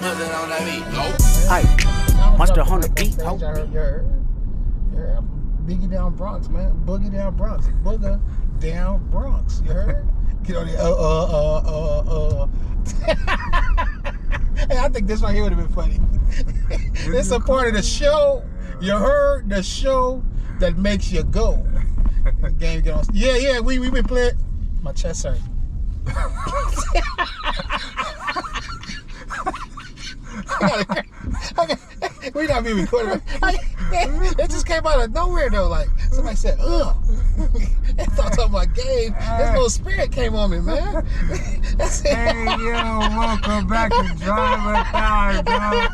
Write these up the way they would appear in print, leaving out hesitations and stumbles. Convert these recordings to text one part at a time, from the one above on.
on that beat. Hey, must have on the beat. You heard Biggie down Bronx, man. Boogie down Bronx. Booger down Bronx. You heard? Get on the Hey, I think this right here would have been funny. This is a part of the show. You heard? The show that makes you go. Game get on. Yeah, we been playing. My chest hurt. We not being recorded. It just came out of nowhere though. Like somebody said, "Ugh." I thought talking about game. This little spirit came on me, man. Hey yo, welcome back to Drive or Die, dog.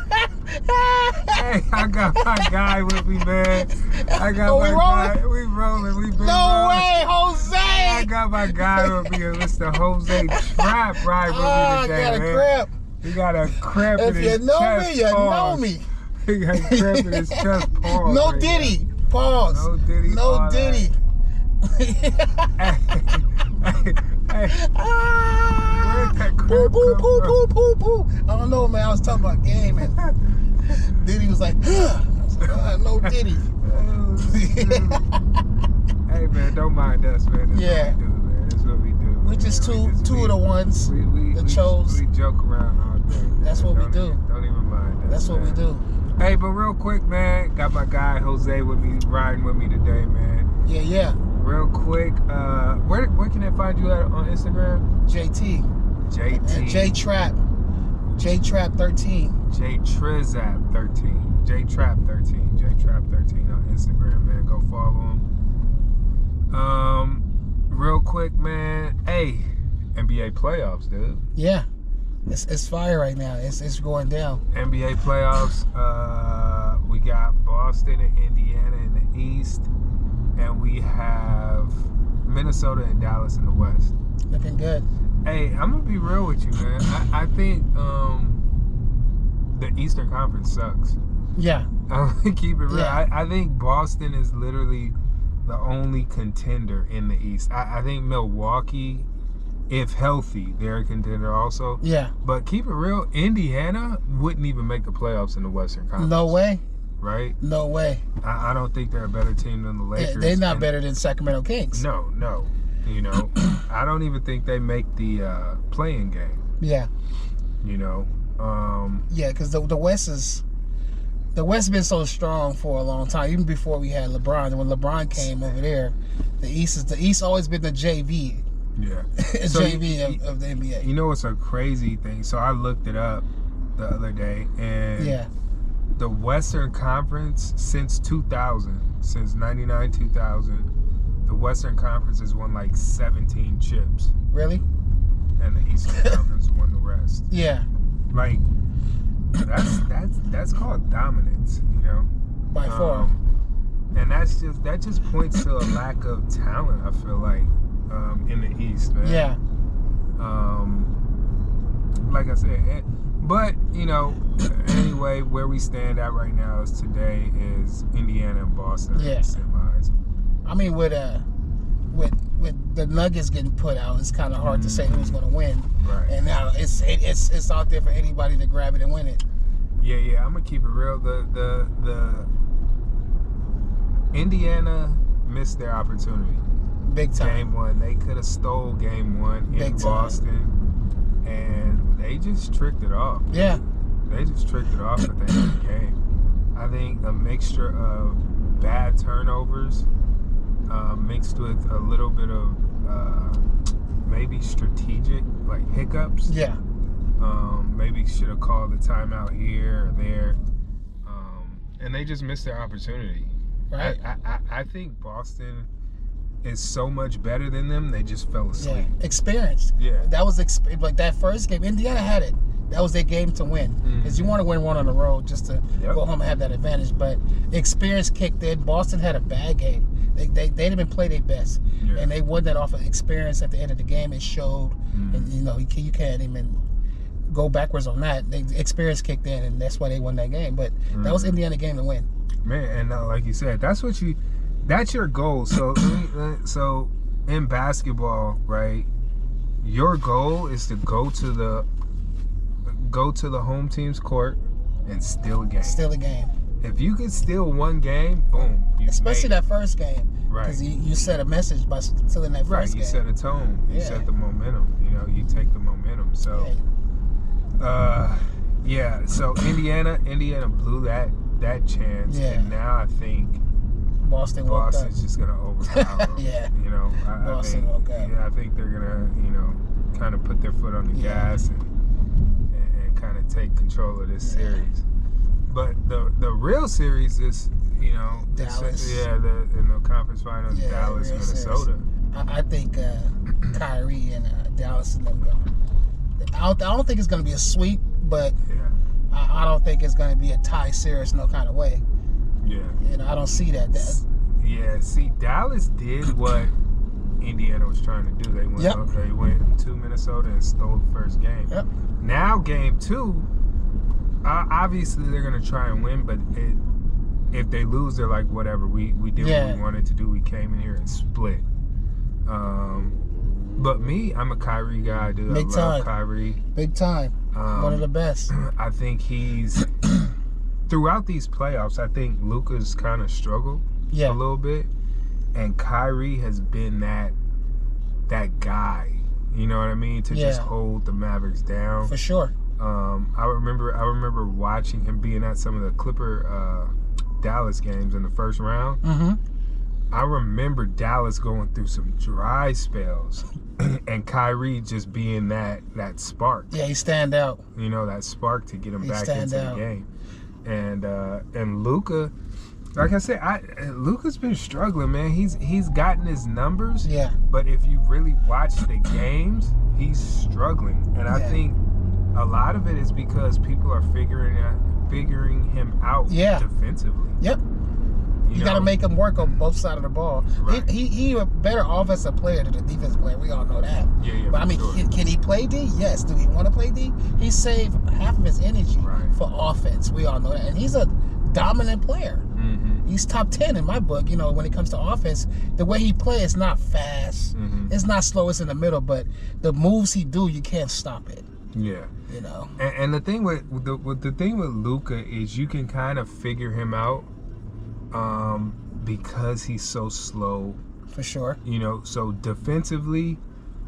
Hey, I got my guy with me, man. I got my guy. We rolling. We been No rolling. way, Jose. I got my guy with me, Mr. Jose Trap, right with me I today, got a man. crap. He got a cramp in If his you know chest. me, you know me. He got a cramp in his chest. Pause. No right Diddy. Pause. No Diddy. No all Diddy. Hey. Where'd that Poo, cramp poo, come poo, from? poo, poo, poo. I don't know, man. I was talking about game, and Diddy was like, I was like, no Diddy. Oh, shoot. Hey, man, don't mind us, man. That's Yeah. what we do, man. That's what we do. We just two of the ones that chose. We joke around all day. Man. That's what we do. Don't even mind us. That's what we man. do. Hey, but real quick, man, got my guy Jose with me, riding with me today, man. Yeah. Real quick, where can they find you at on Instagram? JT. JT. And J-Trap. J-Trap 13. J-Trizap 13. J-Trap 13. J-Trap 13 on Instagram, man. Go follow him. Real quick, man. Hey, NBA playoffs, dude. Yeah. It's fire right now. It's going down. NBA playoffs. We got Boston and Indiana in the East, and we have Minnesota and Dallas in the West. Looking good. Hey, I'm gonna be real with you, man. I think the Eastern Conference sucks. Yeah. I'm gonna keep it real. Yeah. I think Boston is literally the only contender in the East. I think Milwaukee, if healthy, they're a contender also. Yeah. But keep it real, Indiana wouldn't even make the playoffs in the Western Conference. No way. Right? No way. I don't think they're a better team than the Lakers. They're not better than Sacramento Kings. No. You know, I don't even think they make the play-in game. Yeah. You know. Yeah, because the West has been so strong for a long time. Even before we had LeBron, and when LeBron came over there, the East always been the JV. Yeah. JV of the NBA. You know what's a crazy thing? So I looked it up the other day, and the Western Conference since 2000, since 99, 2000, the Western Conference has won like 17 chips. Really? And the Eastern Conference won the rest. Yeah. Like that's called dominance, you know. By far. And that just points to a lack of talent, I feel like, in the East, man. Yeah. Like I said, but you know, anyway, where we stand at right now is today is Indiana and Boston in the semis. I mean, with the Nuggets getting put out, it's kind of hard to say who's going to win. Right. And now it's out there for anybody to grab it and win it. Yeah. I'm gonna keep it real. The Indiana missed their opportunity. Big time. Game one, they could have stole game one in Boston, and they just tricked it off. Yeah. They just tricked it off at the end of the game. I think a mixture of bad turnovers mixed with a little bit of maybe strategic, like hiccups. Yeah. Maybe should have called the timeout here or there. And they just missed their opportunity. Right. I think Boston is so much better than them. They just fell asleep. Yeah. Experienced. Yeah. That was like that first game. Indiana had it. That was their game to win. Because you want to win one on the road just to go home and have that advantage. But experience kicked in. Boston had a bad game. They didn't even play their best. Yeah. And they won that off of experience at the end of the game. It showed. And you know, you can't even go backwards on that. The experience kicked in, and that's why they won that game. But that was Indiana game to win. Man, and like you said, that's your goal. So in basketball, right, your goal is to go to go to the home team's court and steal a game. Steal a game. If you could steal one game, boom. Especially that first game. Right. Because you set a message by stealing that first game. Right, you set a tone. You set the momentum. You know, you take the momentum. So, so Indiana blew that chance. Yeah. And now I think Boston's just going to overpower them. You know, Boston woke up. Yeah, I think they're going to, you know, kind of put their foot on the gas and kind of take control of this series. But the real series is, you know, Dallas. In the conference finals, Dallas, Minnesota. I think Kyrie and Dallas and them go. I don't think it's going to be a sweep, but I don't think it's going to be a tie series no kind of way. Yeah. You know, I don't see that. See, Dallas did what Indiana was trying to do. They went to Minnesota and stole the first game. Yep. Now game 2, obviously they're going to try and win, but if they lose, they're like, whatever, we did what we wanted to do. We came in here and split. But me, I'm a Kyrie guy, dude. I love Kyrie. Big time. One of the best. I think he's throughout these playoffs, I think Luka's kind of struggled a little bit. And Kyrie has been that guy. You know what I mean? To just hold the Mavericks down. For sure. I remember watching him being at some of the Clipper Dallas games in the first round. Mm-hmm. I remember Dallas going through some dry spells, and Kyrie just being that spark. Yeah, he stand out. You know, that spark to get him back into the game. And Luka, like I said, Luka's been struggling, man. He's gotten his numbers. Yeah. But if you really watch the games, he's struggling, and I think a lot of it is because people are figuring him out defensively. Yep. You got to make him work on both sides of the ball. Right. He a better offensive player than a defensive player. We all know that. Yeah, but I mean, can he play D? Yes. Do he want to play D? He saved half of his energy for offense. We all know that. And he's a dominant player. Mm-hmm. He's top 10 in my book, you know, when it comes to offense. The way he plays is not fast. Mm-hmm. It's not slow. It's in the middle. But the moves he do, you can't stop it. Yeah. You know. And the thing with Luka is you can kind of figure him out. Because he's so slow. For sure. You know, so defensively,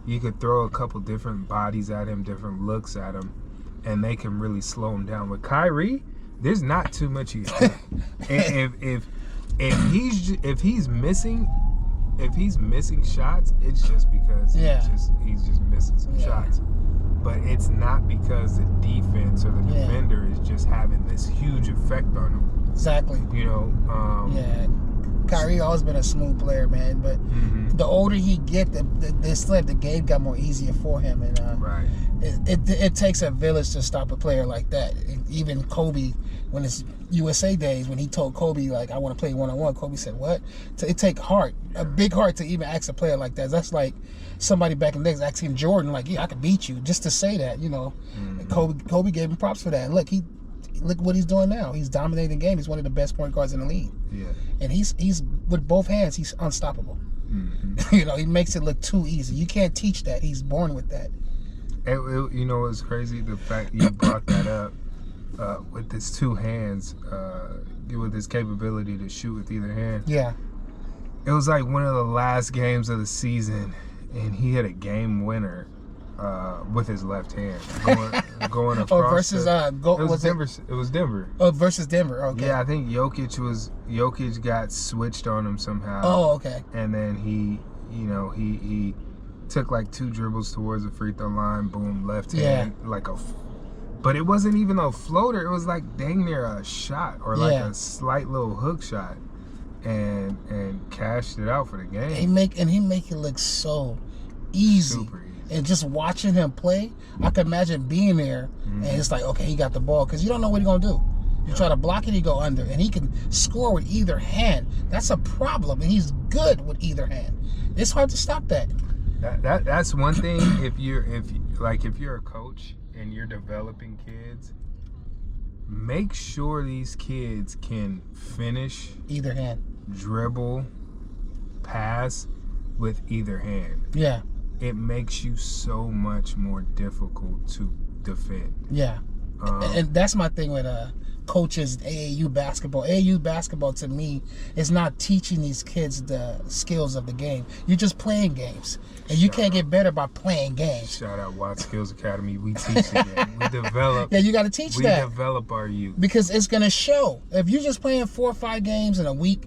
you could throw a couple different bodies at him, different looks at him, and they can really slow him down. With Kyrie, there's not too much you can do. If he's missing shots, it's just because he's just missing some shots. But it's not because the defense or the defender is just having this huge effect on him. Exactly. You know. Kyrie always been a smooth player, man. But the older he get, the game got more easier for him, and it takes a village to stop a player like that. Even Kobe, when it's USA days, when he told Kobe like, "I want to play 1-on-1," Kobe said, "What?" It take heart, a big heart, to even ask a player like that. That's like somebody back in the day asking Jordan, like, "Yeah, I could beat you," just to say that, you know. And Kobe gave him props for that. And look what he's doing now. He's dominating the game. He's one of the best point guards in the league. Yeah. And he's with both hands, he's unstoppable. Mm-hmm. You know, he makes it look too easy. You can't teach that. He's born with that. You know, it's crazy the fact you brought that up with his two hands, with his capability to shoot with either hand. Yeah. It was like one of the last games of the season, and he had a game winner. With his left hand going across. It was Denver. Oh, versus Denver. Okay. Yeah, I think Jokic got switched on him somehow. Oh, okay. And then he took like 2 dribbles towards the free throw line. Boom, left hand but it wasn't even a floater. It was like dang near a shot or like a slight little hook shot, and cashed it out for the game. He make it look so easy. Super easy. And just watching him play, I could imagine being there, and it's like, okay, he got the ball, because you don't know what he's going to do. You try to block it, he go under, and he can score with either hand. That's a problem, and he's good with either hand. It's hard to stop that. That's one thing. If you're a coach and you're developing kids, make sure these kids can finish either hand, dribble, pass with either hand. Yeah. It makes you so much more difficult to defend. Yeah. And that's my thing with coaches, AAU basketball. AAU basketball, to me, is not teaching these kids the skills of the game. You're just playing games. And you can't get better by playing games. Shout out Watt Skills Academy. We teach the game. We develop. Yeah, you got to teach that. We develop our youth. Because it's going to show. If you're just playing 4 or 5 games in a week,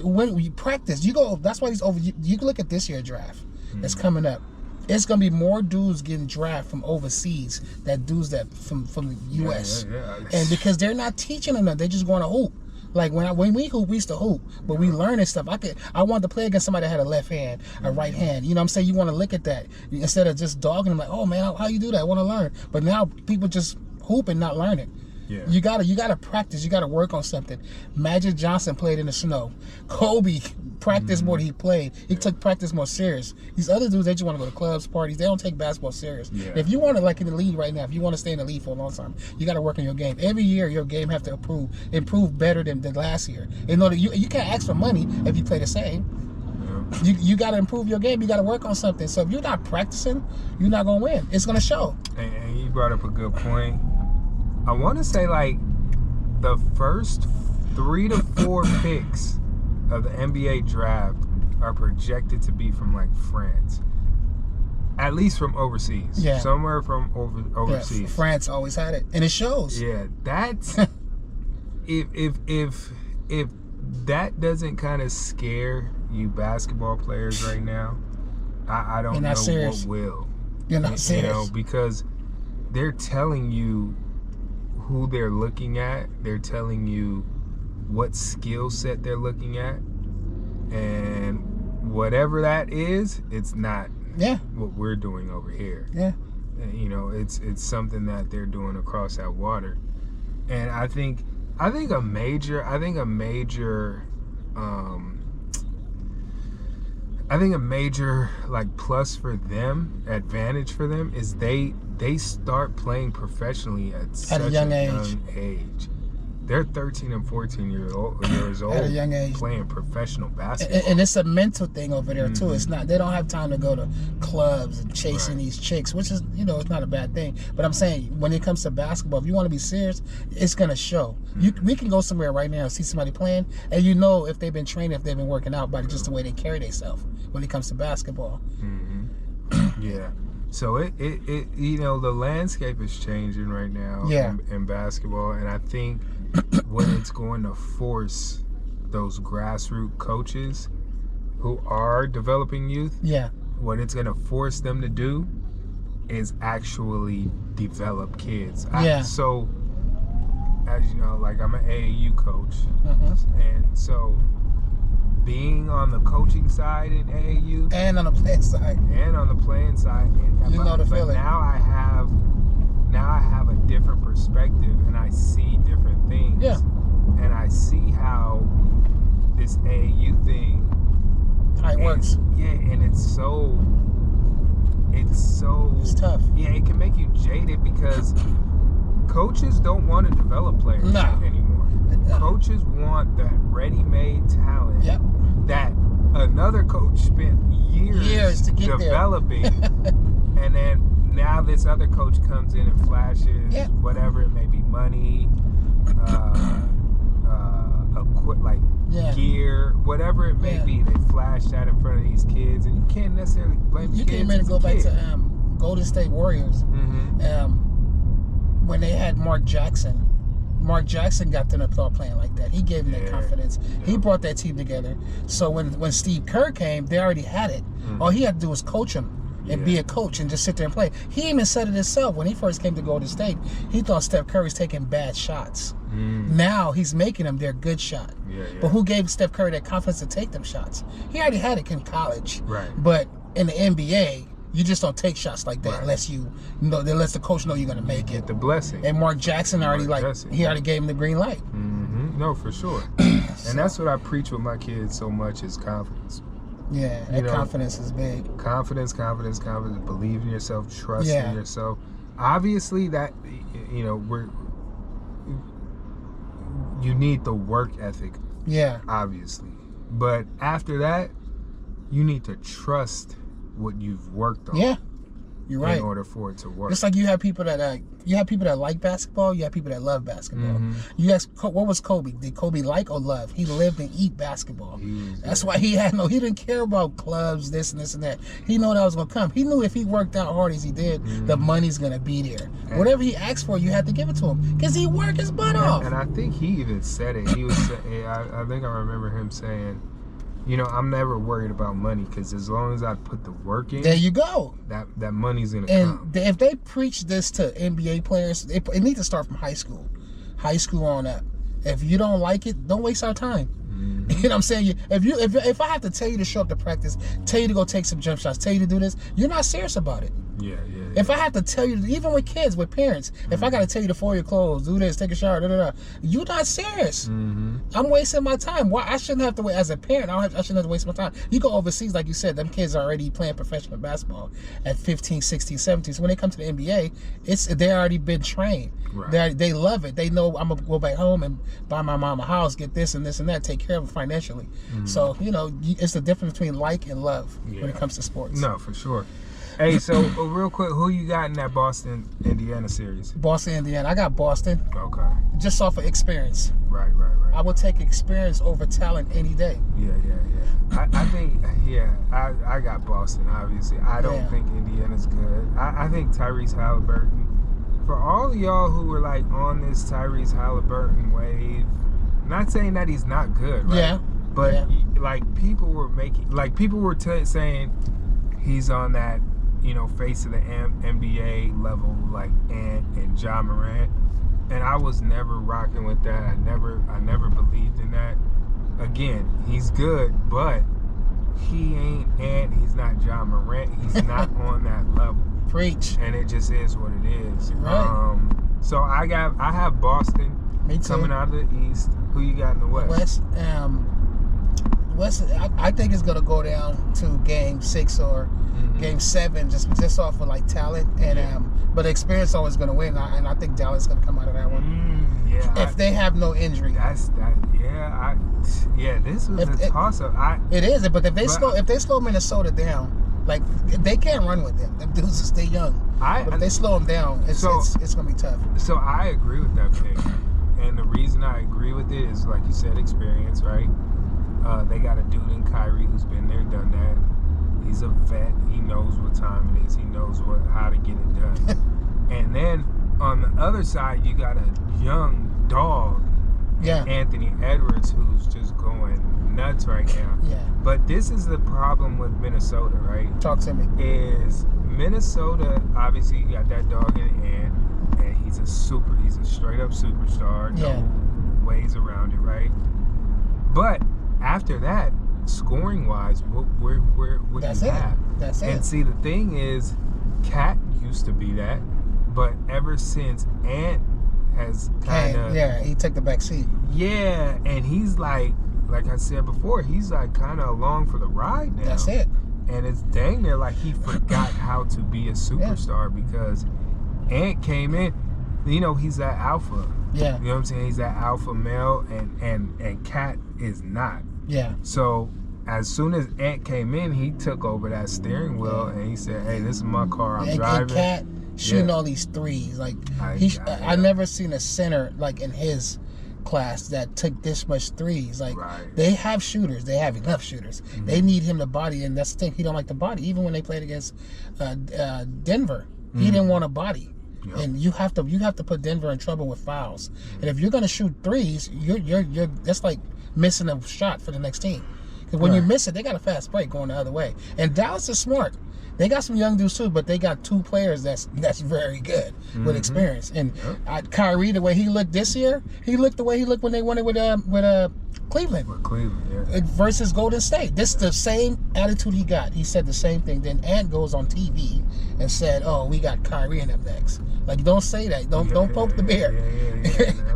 when you practice, you go. That's why these you can look at this year draft that's coming up. It's gonna be more dudes getting drafted from overseas than dudes that from the U.S. Yeah. And because they're not teaching them, they're just going to hoop. Like when we hoop, we used to hoop, but we learning stuff. I wanted to play against somebody that had a left hand, a right hand. You know what I'm saying? You want to look at that instead of just dogging them like, oh man, how you do that? I want to learn. But now people just hoop and not learning. Yeah. You gotta practice. You gotta work on something. Magic Johnson played in the snow. Kobe practiced more than he played. He took practice more serious. These other dudes, they just want to go to clubs, parties. They don't take basketball serious. Yeah. If you want to, like in the league right now, if you want to stay in the league for a long time, you got to work on your game. Every year, your game have to improve better than last year. In order, you can't ask for money if you play the same. Yeah. You got to improve your game. You got to work on something. So if you're not practicing, you're not gonna win. It's gonna show. And you brought up a good point. I want to say like the first 3 to 4 picks of the NBA draft are projected to be from like France, at least from overseas. Yeah, somewhere from overseas. Yeah, France always had it, and it shows. Yeah, that's if that doesn't kind of scare you basketball players right now, I don't know what will. You're not serious. You know, because they're telling you who they're looking at. They're telling you what skill set they're looking at, and whatever that is, it's not what we're doing over here. Yeah, you know, it's something that they're doing across that water. And I think a major like plus for them, advantage for them, is they start playing professionally at such a young age. They're 13 and 14 years old at a young age, playing professional basketball. And it's a mental thing over there too. It's not, they don't have time to go to clubs and chasing these chicks, which is, you know, it's not a bad thing. But I'm saying when it comes to basketball, if you want to be serious, it's gonna show. We can go somewhere right now and see somebody playing, and you know if they've been training, if they've been working out, by just the way they carry themselves when it comes to basketball. Yeah. So it you know, the landscape is changing right now in basketball, and I think what it's going to force those grassroots coaches who are developing youth, what it's going to force them to do is actually develop kids. So as you know, like I'm an AAU coach, and so being on the coaching side in AAU and on the playing side, and you know the feeling. Now I have a different perspective, and I see different things. Yeah. And I see how this AAU thing, how it works. Yeah, and it's tough. Yeah, it can make you jaded because coaches don't want to develop players anymore. Coaches want that ready-made talent that another coach spent years to get developing, and then now this other coach comes in and flashes whatever it may be, money, gear, whatever it may be. They flash that in front of these kids, and you can't necessarily blame the kids. You can't go back to Golden State Warriors. When they had Mark Jackson. Mark Jackson got them to start playing like that. He gave them that confidence. He brought that team together. So when Steve Kerr came, they already had it. All he had to do was coach them and be a coach and just sit there and play. He even said it himself when he first came to Golden State. He thought Steph Curry was taking bad shots. Now he's making them their good shot. But who gave Steph Curry that confidence to take them shots? He already had it in college. But in the NBA, you just don't take shots like that unless the coach know you're gonna make it. Get the blessing. And Mark Jackson already he already gave him the green light. No, for sure. And that's what I preach with my kids so much is confidence. Yeah, and confidence is big. Confidence. Believe in yourself. Trust in yourself. Obviously, that you need the work ethic. Yeah. Obviously, but after that, you need to trust what you've worked on. Yeah. You're right. In order for it to work. Just like you have people that like basketball, you have people that love basketball. You ask, what was Kobe? Did Kobe like or love? He lived and eat basketball. That's why he didn't care about clubs, this and this and that. He knew that was gonna come. He knew if he worked out hard as he did, the money's gonna be there. Whatever he asked for, you had to give it to him because he worked his butt off. And I think he even said it. He was, I think I remember him saying, you know, I'm never worried about money because as long as I put the work in, there you go. That money's gonna come. And if they preach this to NBA players, it needs to start from high school on up. If you don't like it, don't waste our time. You know what I'm saying? If I have to tell you to show up to practice, tell you to go take some jump shots, tell you to do this, you're not serious about it. Yeah. If I have to tell you, even with kids, with parents, if I got to tell you to fold your clothes, do this, take a shower, you're not serious. I'm wasting my time. Why? I shouldn't have to wait. As a parent, I shouldn't have to waste my time. You go overseas, like you said, them kids are already playing professional basketball at 15, 16, 17. So when they come to the NBA, they already been trained. Right. They love it. They know I'm going to go back home and buy my mom a house, get this and this and that, take care of it financially. So, you know, it's the difference between like and love when it comes to sports. No, for sure. Hey, so real quick, who you got in that Boston, Indiana series? Boston, Indiana. I got Boston. Okay. Just off of experience. Right. I would take experience over talent any day. Yeah. I think, I got Boston, obviously. I don't think Indiana's good. I think Tyrese Halliburton, for all of y'all who were like on this Tyrese Halliburton wave, not saying that he's not good, right? Yeah. But like people were saying he's on that, you know, face of the NBA level, like Ant and Ja Morant, and I was never rocking with that. I never believed in that. Again, he's good, but he ain't Ant. He's not Ja Morant. He's not on that level. Preach. And it just is what it is. Right. So I have Boston. Me too. Coming out of the East. Who you got in the West? West, I think it's gonna go down to Game 6 or Game 7, just off of like talent and but experience always gonna win, and I think Dallas is gonna come out of that one. If they have no injury. This was a toss-up. It is, but if they slow Minnesota down, like they can't run with them. Them dudes stay young. But if they slow them down, it's gonna be tough. So I agree with that pick, and the reason I agree with it is like you said, experience, right? They got a dude in Kyrie who's been there, done that. He's a vet. He knows what time it is. He knows how to get it done. And then on the other side, you got a young dog, Anthony Edwards, who's just going nuts right now. Yeah. But this is the problem with Minnesota, right? Talk to me. Is Minnesota, obviously you got that dog in the end, and he's a straight up superstar. No ways around it, right? But after that, scoring wise, what do you have? That's it. And see, the thing is, Cat used to be that, but ever since Ant has kind of he took the back seat. Yeah, and he's like I said before, he's like kind of along for the ride now. That's it. And it's dang near like he forgot how to be a superstar because Ant came in. You know, he's that alpha. Yeah. You know what I'm saying? He's that alpha male, and Cat is not. Yeah. So as soon as Ant came in, he took over that steering wheel and he said, "Hey, this is my car. I'm driving." And Cat shooting all these threes. Like I never seen a center like in his class that took this much threes. Like they have shooters. They have enough shooters. They need him to body, and that's the thing. He don't like the body. Even when they played against Denver, he didn't want a body. Yep. And you have to put Denver in trouble with fouls. And if you're gonna shoot threes, you're that's like missing a shot for the next team. Because when you miss it, they got a fast break going the other way. And Dallas is smart. They got some young dudes too, but they got two players that's very good with experience. And Kyrie, the way he looked this year, he looked the way he looked when they won it with Cleveland. With Cleveland, versus Golden State. This is the same attitude he got. He said the same thing. Then Ant goes on TV and said, "Oh, we got Kyrie in them next." Like, don't say that. Don't poke the bear.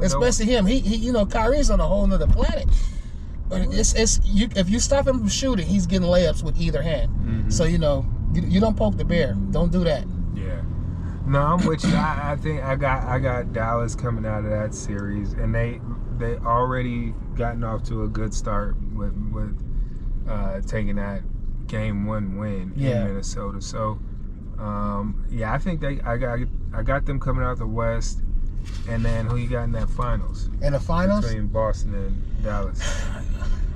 Especially him. He Kyrie's on a whole nother planet. But if you stop him from shooting, he's getting layups with either hand. So you don't poke the bear. Don't do that. Yeah. No, I'm with you. I think I got Dallas coming out of that series, and they already gotten off to a good start with taking that Game 1 win in Minnesota. So I think I got them coming out the West, and then who you got in that finals? In the finals between Boston and Dallas.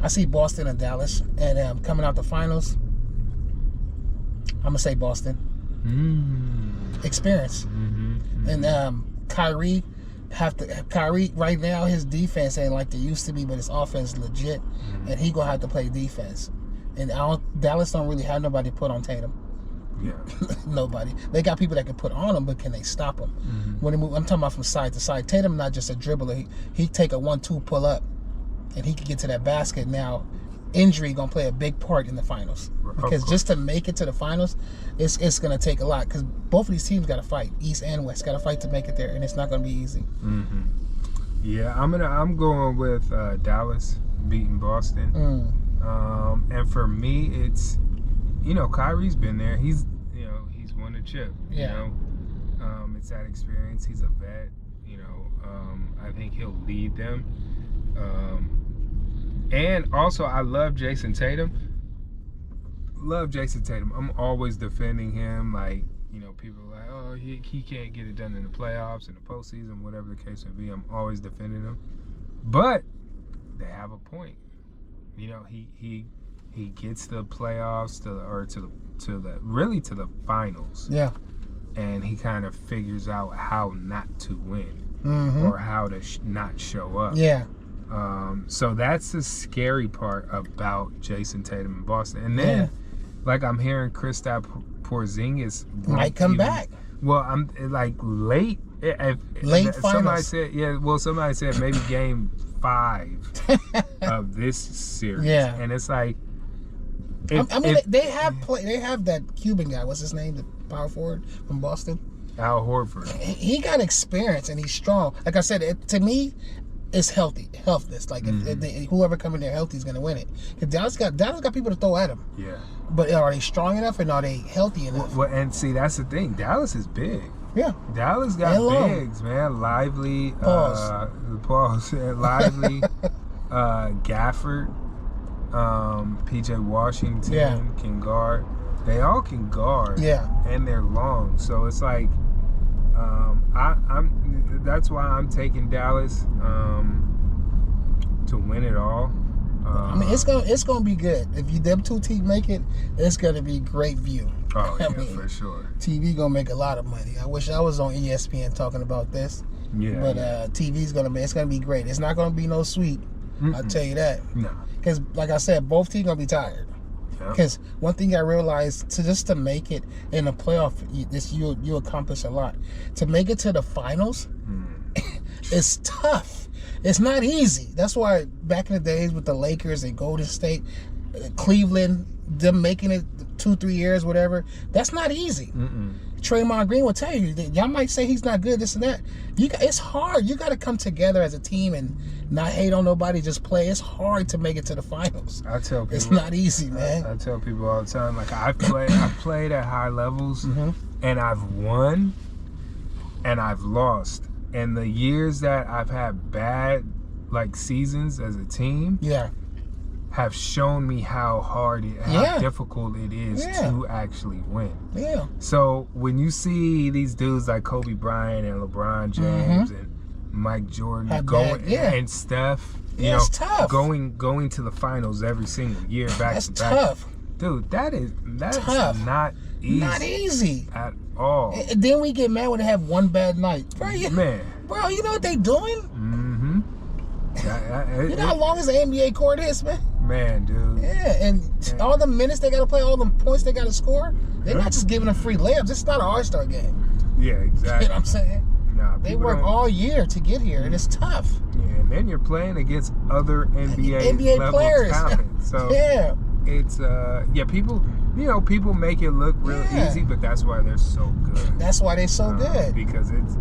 I see Boston and Dallas, and coming out the finals, I'm gonna say Boston. Experience, and Kyrie right now his defense ain't like they used to be, but his offense is legit, and he gonna have to play defense. And Dallas don't really have nobody to put on Tatum. Yeah. Nobody. They got people that can put on him, but can they stop him? When they move, I'm talking about from side to side. Tatum not just a dribbler. He take a 1-2 pull up, and he can get to that basket. Now, injury gonna play a big part in the finals, because just to make it to the finals, it's gonna take a lot. Because both of these teams got to fight. East and West got to fight to make it there, and it's not gonna be easy. Yeah, I'm going with Dallas beating Boston. And for me, it's, Kyrie's been there. He's won a chip. Yeah. It's that experience. He's a vet. I think he'll lead them. And also, I love Jason Tatum. I'm always defending him. Like, people are like, oh, he can't get it done in the playoffs, in the postseason, whatever the case may be. I'm always defending him. But they have a point. He gets the playoffs to the finals. Yeah. And he kind of figures out how not to win, or how to not show up. Yeah. So that's the scary part about Jason Tatum in Boston. And then, like, I'm hearing Kristaps Porzingis might come back. Well, I'm like late. Late finals. Somebody said maybe game 5 of this series. Yeah. And it's like, they have that Cuban guy. What's his name? The power forward from Boston. Al Horford. He got experience and he's strong. Like I said, to me, it's healthness. Like if whoever come in there healthy is gonna win it. Cause Dallas got people to throw at him. Yeah. But are they strong enough and are they healthy enough? Well, and see, that's the thing. Dallas is big. Yeah. Dallas got bigs, man. Lively. Pause. Lively. Gafford. PJ Washington can guard. They all can guard. Yeah. And they're long. So it's like, that's why I'm taking Dallas to win it all. It's gonna be good. If them two teams make it, it's gonna be great view. Oh yeah, for sure. TV gonna make a lot of money. I wish I was on ESPN talking about this. Yeah. But TV's it's gonna be great. It's not gonna be no sweep. I'll tell you that. No. Because like I said, both teams gonna be tired. Because one thing I realized, to make it in the playoff, you accomplish a lot. To make it to the finals, it's tough. It's not easy. That's why back in the days with the Lakers and Golden State, Cleveland, them making it 2-3 years, whatever, that's not easy. Draymond Green will tell you that y'all might say he's not good, this and that. It's hard. You got to come together as a team and not hate on nobody, just play. It's hard to make it to the finals. I tell people it's not easy, man. I tell people all the time, like I've played at high levels, and I've won, and I've lost. And the years that I've had bad seasons as a team, have shown me how difficult it is to actually win. Yeah. So when you see these dudes like Kobe Bryant and LeBron James and Mike Jordan and Steph, it's tough. going to the finals every single year back to back. That's tough. Dude, that's tough. Not easy. Not easy at all. And then we get mad when they have one bad night. Bro, you know what they doing? You know how long is the NBA court is, man? Man, dude. Yeah, and all the minutes they got to play, all the points they got to score, they're not just giving them free layups. It's not an All-Star game. Yeah, exactly. You know what I'm saying? Nah, they work all year to get here, and it's tough. Yeah, and then you're playing against other NBA players. Talent. So it's people make it look real easy, but that's why they're so good. That's why they're so good. Because it's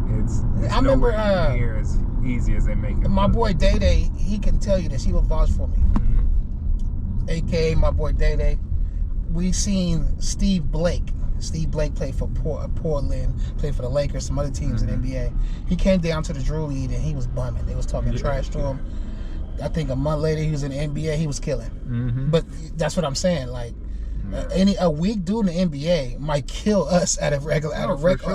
I remember near as easy as they make it. My boy Day Day, he can tell you this. He will vouch for me. AKA my boy Day Day. We seen Steve Blake. Steve Blake played for Portland, played for the Lakers, some other teams in the NBA. He came down to the Drew League and he was bumming. They was talking trash to him. I think a month later he was in the NBA. He was killing. But that's what I'm saying. Like, A weak dude in the NBA might kill us at a regular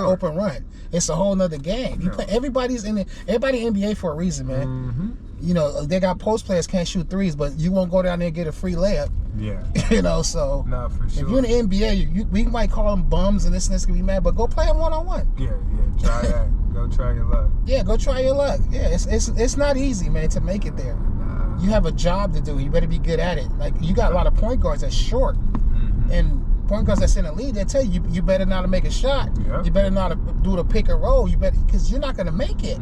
open run. It's a whole nother game. You play, everybody in NBA for a reason, man. You know, they got post players can't shoot threes, but you won't go down there and get a free layup. Yeah. You know, so no, for sure. If you're in the NBA, we might call them bums and this can be mad, but go play them one-on-one. Yeah. Try that. Go try your luck. Yeah, go try your luck. Yeah, it's not easy, man, to make it there. You have a job to do. You better be good at it. Like, you got a lot of point guards that's short. And point guards that's in the league, they tell you, you better know how to make a shot. Yep. You better know how to do the pick and roll. You better, because you're not going to make it.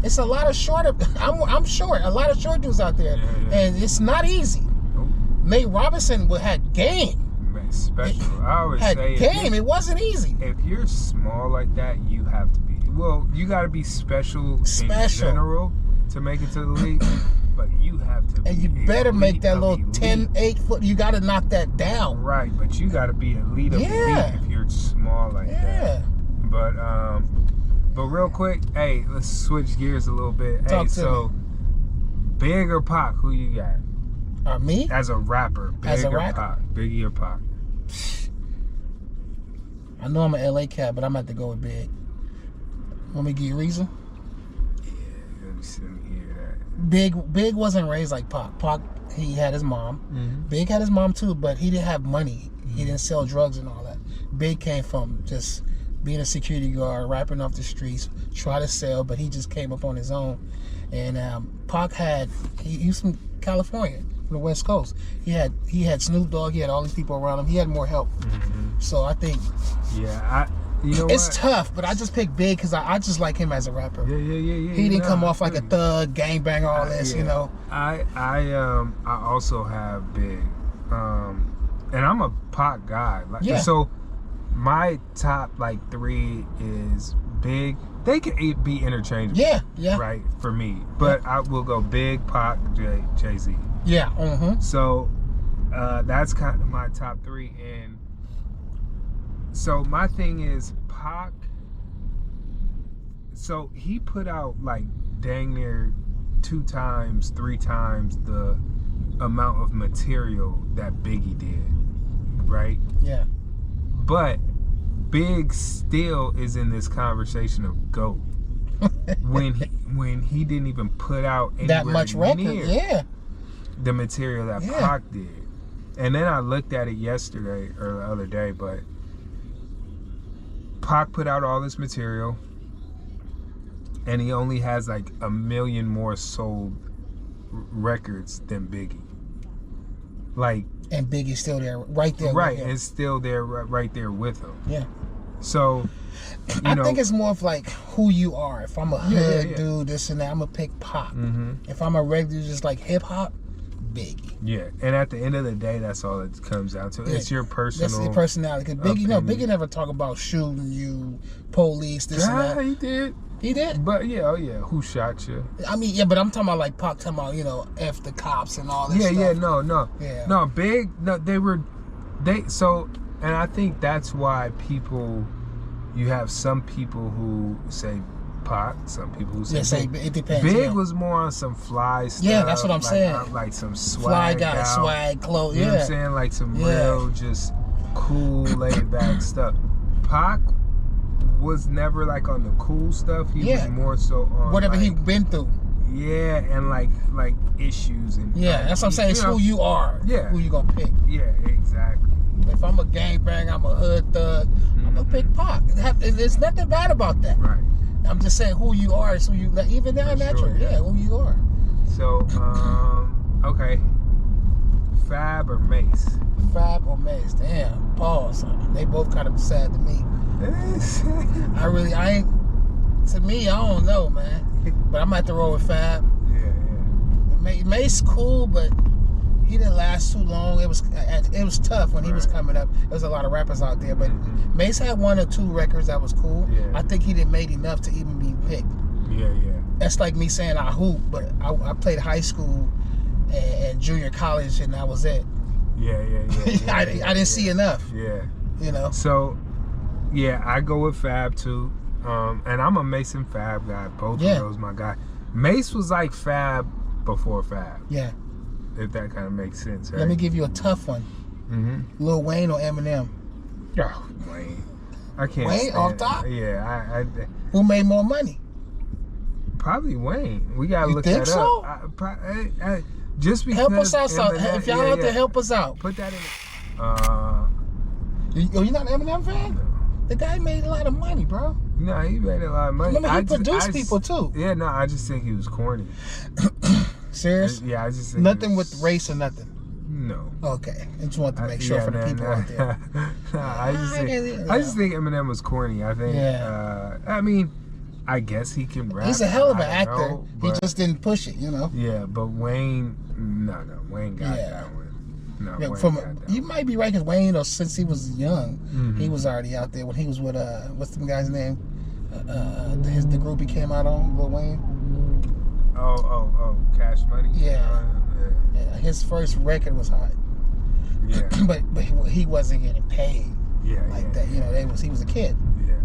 It's a lot of short. I'm short. A lot of short dudes out there. And it's not easy. Nope. Nate Robinson had game. Man, special. I always say game. It wasn't easy. If you're small like that, you have to be. Well, you got to be special in general to make it to the league. But you have to. And you better make that little 8 foot. You got to knock that down. Right, but you got to be elite of elite if you're small like that. But real quick, hey, let's switch gears a little bit. Talk to me. Big or Pac, who you got? Me? As a rapper. Big or Pac? Biggie or Pac? I know I'm an LA cat, but I'm going to have to go with Big. Want me to give you a reason? Yeah, let me hear that. Big wasn't raised like Pac. Pac, he had his mom. Big had his mom too, but he didn't have money. He didn't sell drugs and all that. Big came from just being a security guard, rapping off the streets, try to sell, but he just came up on his own. And Pac he was from California, from the West Coast. He had Snoop Dogg, he had all these people around him. He had more help. So I think you know it's tough, but I just picked Big because I just like him as a rapper. Yeah. He didn't come off like a thug, gangbanger, all this, you know. I also have Big, and I'm a Pac guy. So my top 3 is Big. They could be interchangeable. Yeah. Right, for me. But I will go Big, Pac, Jay-Z. Yeah. So that's kind of my top 3. And so my thing is Pac. So he put out dang near 2 times, 3 times the amount of material that Biggie did. Right? Yeah. But Big still is in this conversation of GOAT when he didn't even put out that much record, the material that Pac did. And then I looked at it yesterday or the other day, but Pac put out all this material, and he only has 1 million more sold records than Biggie. And Biggie's still there, right there. Right, and still there, right there with him. Yeah. So, I think it's more of who you are. If I'm a hood dude, this and that, I'm gonna pick Pac. If I'm a regular dude, just hip hop, Biggie. Yeah, and at the end of the day, that's all it comes down to. It's your personal. That's your personality. Because Biggie, Biggie never talk about shooting you, police, this and that. He did. He did? But who shot you? I mean, but I'm talking about Pac talking about, F the cops and all this stuff. No, Big, so, and I think that's why you have some people who say Pac, some people who say Big. It depends. Big was more on some fly stuff. Yeah, that's what I'm saying. Some swag. Fly guy, swag, clothes, You know what I'm saying? Some real, just cool, laid back stuff. Pac was never on the cool stuff. He was more so on whatever he been through. Yeah, and like issues and that's what I'm saying. It's who you are. Yeah, who you gonna pick? Yeah, exactly. If I'm a gangbanger, I'm a hood thug. I'm gonna pick Pac. There's nothing bad about that. Right. I'm just saying who you are. So you even that natural. Yeah, who you are. So okay, Fab or Mace? Fab or Mace? Damn. Pause. They both kind of sad to me. To me, I don't know, man. But I'm gonna have to roll with Fab. Yeah. Mace cool, but he didn't last too long. It was tough when he was coming up. There was a lot of rappers out there, but Mace had 1 or 2 records that was cool. Yeah. I think he didn't make enough to even be picked. Yeah. That's like me saying I hoop, but I played high school and junior college, and that was it. Yeah. I didn't see enough. Yeah. So, I go with Fab too. And I'm a Mace and Fab guy. Both of those my guy. Mace was like Fab before Fab. Yeah. If that kind of makes sense, right? Let me give you a tough one. Lil Wayne or Eminem? Oh, Wayne. I can't. Wayne off top? Yeah, Who made more money? Probably Wayne. We gotta look think that so? up. Just because. Help us out, Eminem, if y'all out there, help us out. Put that in. You're not an Eminem fan? No. The guy made a lot of money, bro. No, he made a lot of money. Remember, he produced people too. Yeah, no, I just think he was corny. Serious? Yeah, I just think nothing with race or nothing. No. Okay, I just wanted to make sure for the people out there. I just think Eminem was corny. I think. Yeah. I mean, I guess he can rap. He's a hell of an actor. Know, he just didn't push it, you know. Yeah, but Wayne, no, Wayne got that one. No, yeah, Wayne got that you might be right because Wayne, since he was young, Mm-hmm. he was already out there when he was with what's the guy's name? The group he came out on, Lil Wayne. Oh, Cash Money. Yeah. His first record was hot. Yeah. but he wasn't getting paid. Yeah. Like that, you know. He was a kid. Yeah.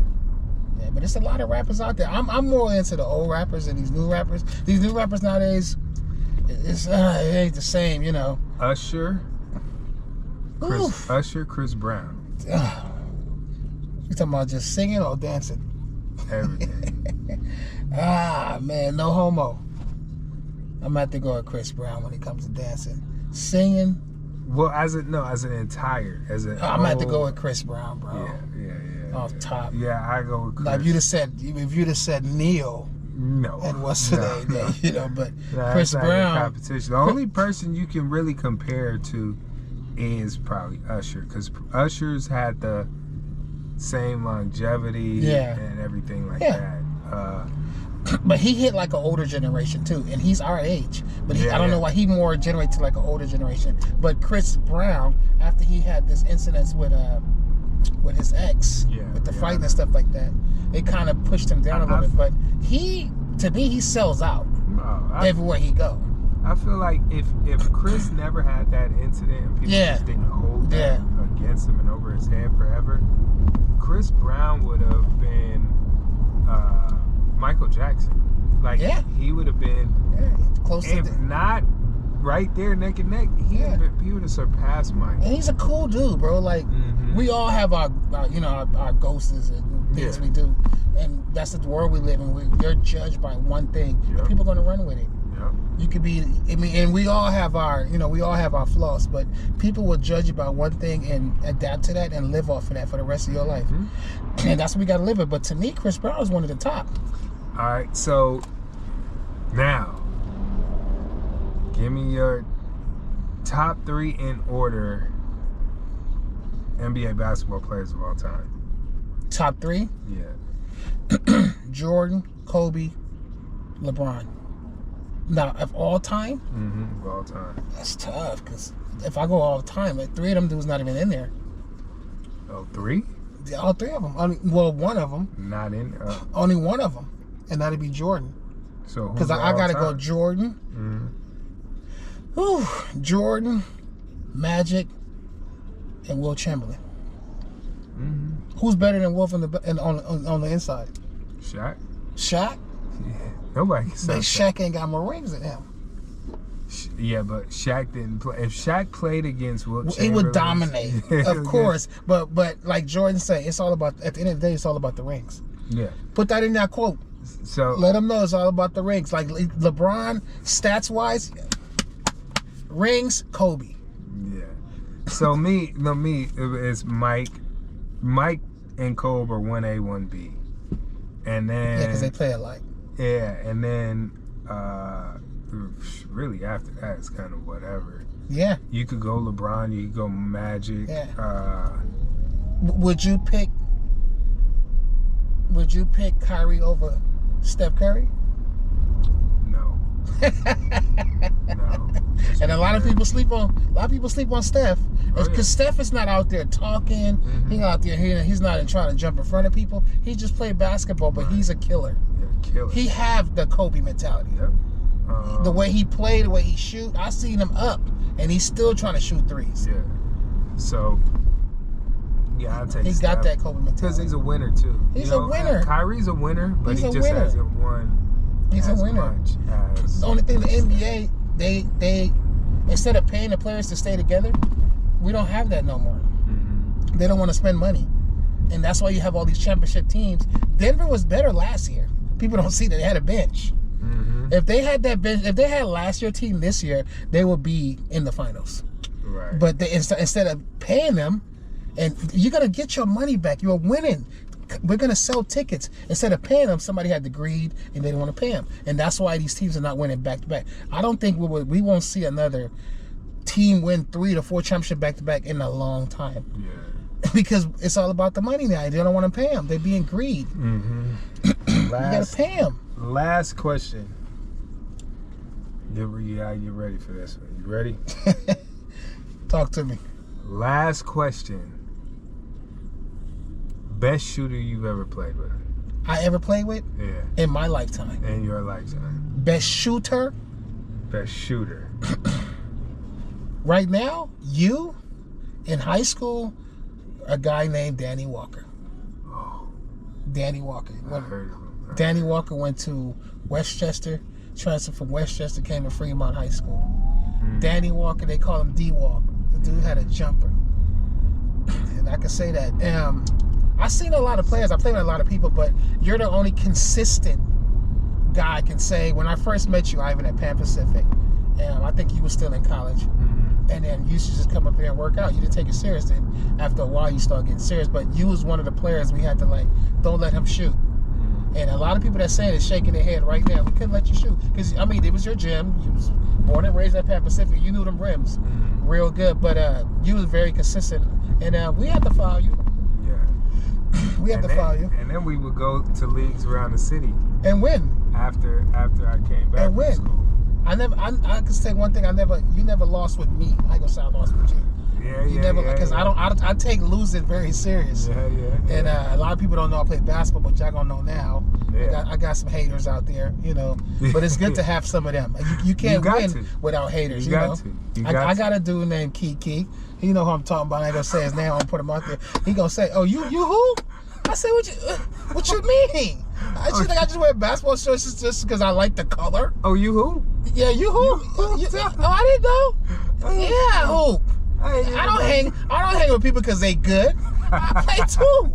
Yeah, but it's a lot of rappers out there. I'm more into the old rappers and these new rappers. These new rappers nowadays, it ain't the same, you know. Usher. Chris Brown. You talking about just singing or dancing? Everything. Man, no homo. I'm gonna have to go with Chris Brown when it comes to dancing. Singing. Well, as an entire. I'm gonna have to go with Chris Brown, bro. Yeah. Off top. Yeah, I go with Chris. Like if you'd have said Neo. No. And what's today, you know, but no, Chris Brown. Competition. The only person you can really compare to is probably Usher, because Usher's had the same longevity and everything like that. But he hit like an older generation too, and he's our age. But I don't know why he more generates to like an older generation. But Chris Brown, after he had this incident with his ex, with the fight and stuff like that, it kind of pushed him down a little bit. But to me, he sells out everywhere he go. I feel like if Chris never had that incident and people just didn't hold that against him and over his head forever, Chris Brown would have been Michael Jackson. Like he would have been close to not right there neck and neck. He would have surpassed Michael. And he's a cool dude, bro. Like we all have our ghosts and things we do, and that's the world we live in. You're judged by one thing. And people are gonna run with it. You could be, and we all have our flaws, but people will judge you by one thing and adapt to that and live off of that for the rest of your life. And that's what we got to live with. But to me, Chris Brown is one of the top. All right, so now give me your top 3 in order NBA basketball players of all time. Top 3? Yeah. Jordan, Kobe, LeBron. Now, of all time? Of all time. That's tough, because if I go all time, 3 of them dudes not even in there. Oh, 3? Yeah, all 3 of them. One of them. Not in. Only one of them, and that'd be Jordan. So because I gotta go Jordan. Jordan, Magic, and Will Chamberlain. Who's better than Wolf on the inside? Shaq. Shaq? Yeah. Nobody can say that. Shaq ain't got more rings than him. Yeah, but Shaq didn't play. If Shaq played against Will Chamberlain, he would dominate, of course. But like Jordan said, it's all about, at the end of the day, it's all about the rings. Yeah. Put that in that quote. So let them know it's all about the rings. Like LeBron, stats wise, rings, Kobe. Yeah. So it's Mike and Kobe are 1A, 1B, and then because they play alike. Yeah, and then really after that it's kind of whatever. Yeah. You could go LeBron, you could go Magic. Yeah. Would you pick Kyrie over Steph Curry? No. No. And a lot of people sleep on Steph because Steph is not out there talking. He's not out there. He's not trying to jump in front of people. He just played basketball, but he's a killer. Yeah, killer. He have the Kobe mentality. Yep. The way he play, the way he shoot. I seen him up, and he's still trying to shoot threes. Yeah. So. Yeah, I'll take He Steph. got that Kobe mentality. Because he's a winner too. He's a winner. Kyrie's a winner, but he just hasn't won. He's a winner. The only thing the NBA, they instead of paying the players to stay together, We don't have that no more. They don't want to spend money. And that's why you have all these championship teams. Denver was better last year. People don't see that they had a bench. If they had that bench, if they had last year's team this year, they would be in the finals. Right. But they, instead of paying them, and you're going to get your money back. You're winning. We're going to sell tickets. Instead of paying them, somebody had the greed and they didn't want to pay them. And that's why these teams are not winning back-to-back. I don't think we won't see another team win 3 to 4 championships back-to-back in a long time. Yeah. Because it's all about the money now. They don't want to pay them. They're being greed. You got to pay them. Last question. Yeah, you ready for this one? You ready? Talk to me. Last question. Best shooter you've ever played with? I ever played with? Yeah. In my lifetime. In your lifetime. Best shooter? Best shooter. Right now, you, in high school, a guy named Danny Walker. Oh. Danny Walker. I heard of him. Danny Walker went to Westchester, transferred from Westchester, came to Fremont High School. Danny Walker, they call him D-Walk. The dude had a jumper. And I can say that. I've seen a lot of players. I played with a lot of people, but you're the only consistent guy I can say. When I first met you, Ivan, at Pan Pacific, I think you were still in college. And then you used to just come up here and work out. You didn't take it serious. Then after a while, you started getting serious. But you was one of the players we had to, like, don't let him shoot. And a lot of people that saying it shaking their head right now. We couldn't let you shoot. Because, I mean, it was your gym. You was born and raised at Pan Pacific. You knew them rims real good. But you was very consistent. And we had to follow you. Yeah. We had to follow you. And then we would go to leagues around the city. And win. After I came back And win. from school. I can say one thing. You never lost with me. I ain't gonna say I lost with you. You never, because I take losing very serious. Yeah. And a lot of people don't know I play basketball, but y'all gonna know now. Yeah. I got some haters out there, you know. But it's good to have some of them. You can't win without haters. You know. I got a dude named Kiki. He know who I'm talking about. I ain't gonna say his name. I'm gonna put him out there. He gonna say, "Oh, you who?" I said, "What you mean?" I just wear basketball shorts just because I like the color. Oh, you who? Yeah, you who? I didn't know. Yeah, who? I don't hang with people because they good. I play too.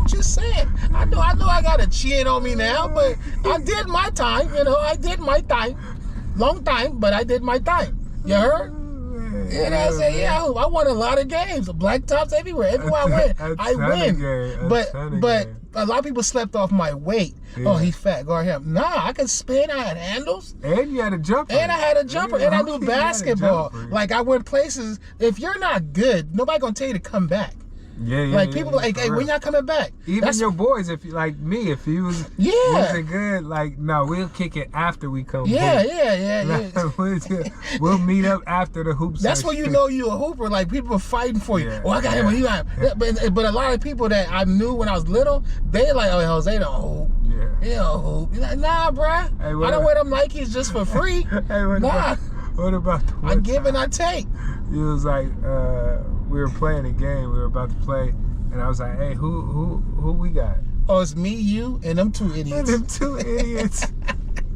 Just saying. I know I got a chin on me now, but I did my time. You know, I did my time. Long time, but I did my time. You heard? And I said, yeah, I won a lot of games. Black tops everywhere. Everywhere I went, I win. But a lot of people slept off my weight. Yeah. Oh, he's fat. Go ahead. Nah, I could spin. I had handles. And you had a jumper. And I had a jumper. And I knew basketball. Like, I went places. If you're not good, nobody gonna tell you to come back. Like people like, hey, when y'all coming back? Even your boys, if you like me, if you wasn't good, like no, we'll kick it after we come. Yeah. We'll meet up after the hoop. That's when you know you a hooper. Like people are fighting for you. Oh, I got him. You got him. But a lot of people that I knew when I was little, they like, oh, Jose don't hoop. He don't hoop. Like, nah, bruh. Hey, I don't wear them Nikes just for free. What about the I give and I take. It was like we were playing a game. We were about to play, and I was like, "Hey, who we got?" Oh, it's me, you, and them 2 idiots.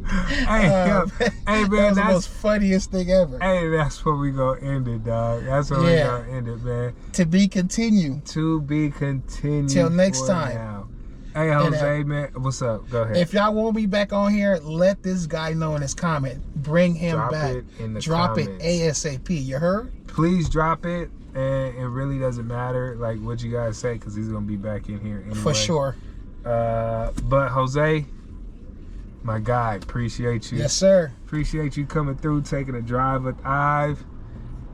Hey, man, that's the most funniest thing ever. Hey, that's where we gonna end it, dog. That's where we gonna end it, man. To be continued. To be continued. Till next time. Now. Hey, Jose, man, what's up? Go ahead. If y'all won't be back on here, let this guy know in his comment. Bring him back. Drop it ASAP. You heard? Please drop it. And it really doesn't matter like what you guys say because he's gonna be back in here anyway. For sure. But Jose, my guy, appreciate you. Yes, sir. Appreciate you coming through, taking a drive with Ive.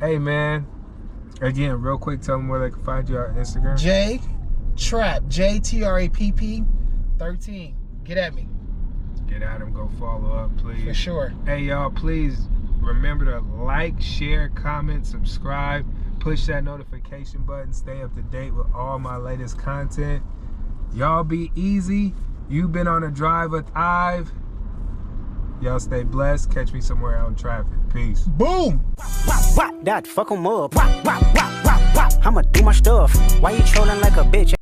Hey, man. Again, real quick, tell them where they can find you on Instagram. JTrapp, JTRAPP 13. Get at me. Get at him. Go follow up, please. For sure. Hey, y'all, please remember to like, share, comment, subscribe. Push that notification button. Stay up to date with all my latest content. Y'all be easy. You've been on a drive with Ive. Y'all stay blessed. Catch me somewhere out in traffic. Peace. Boom. That fuck 'em up. I'ma do my stuff. Why you trolling like a bitch?